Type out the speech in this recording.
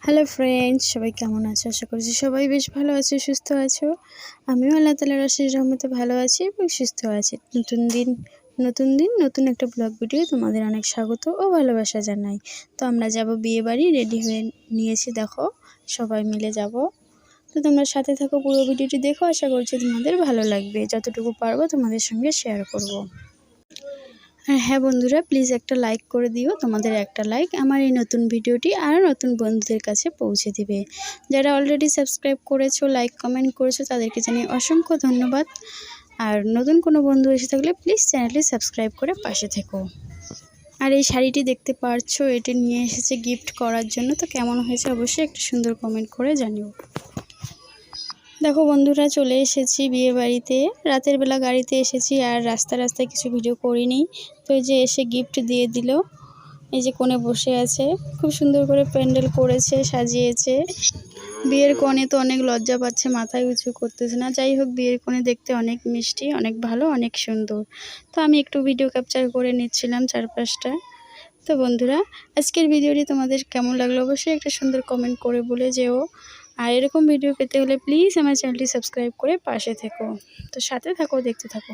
Hello friends, সবাই কেমন আছো? আশা করছি সবাই বেশ ভালো আছো, সুস্থ আছো। আমিও আল্লাহ তাআলার অশেষ রহমতে ভালো আছি এবং সুস্থ আছি। নতুন দিন নতুন একটা ব্লগ ভিডিও তোমাদের অনেক স্বাগত ও ভালোবাসা জানাই। তো আমরা যাব বিয়ে বাড়ি, রেডি হয়ে নিয়েছি, দেখো সবাই মিলে যাব। তো তোমরা সাথে থাকো, পুরো ভিডিওটি দেখো, আশা করছি তোমাদের ভালো লাগবে। যতটুকু পারবো তোমাদের সঙ্গে শেয়ার করব। আর হ্যাঁ বন্ধুরা, প্লিজ একটা লাইক করে দিও। তোমাদের একটা লাইক আমার এই নতুন ভিডিওটি আরও নতুন বন্ধুদের কাছে পৌঁছে দিবে। যারা অলরেডি সাবস্ক্রাইব করেছো, লাইক কমেন্ট করেছো, তাদেরকে জানিয়ে অসংখ্য ধন্যবাদ। আর নতুন কোনো বন্ধু এসে থাকলে প্লিজ চ্যানেলটি সাবস্ক্রাইব করে পাশে থেকো। আর এই শাড়িটি দেখতে পারছো, এটি নিয়ে এসেছে গিফট করার জন্য। তো কেমন হয়েছে অবশ্যই একটা সুন্দর কমেন্ট করে জানিও। দেখো বন্ধুরা, চলে এসেছি বিয়ে বাড়িতে। রাতের বেলা গাড়িতে এসেছি আর রাস্তায় কিছু ভিডিও করিনি। তো এই যে এসে গিফট দিয়ে দিল। এই যে কোণে বসে আছে, খুব সুন্দর করে প্যান্ডেল করেছে, সাজিয়েছে। বিয়ের কনে তো অনেক লজ্জা পাচ্ছে, মাথায় উঁচু করতেছে না। যাই হোক, বিয়ের কনে দেখতে অনেক মিষ্টি, অনেক ভালো, অনেক সুন্দর। তো আমি একটু ভিডিও ক্যাপচার করে নিচ্ছিলাম চারপাশটা। তো বন্ধুরা, আজকের ভিডিওটি তোমাদের কেমন লাগলো অবশ্যই একটা সুন্দর কমেন্ট করে বলে যেও। আর এরকম ভিডিও পেতে হলে প্লিজ আমার চ্যানেলটি সাবস্ক্রাইব করে পাশে থেকো। তো সাথে থাকো, দেখতে থাকো।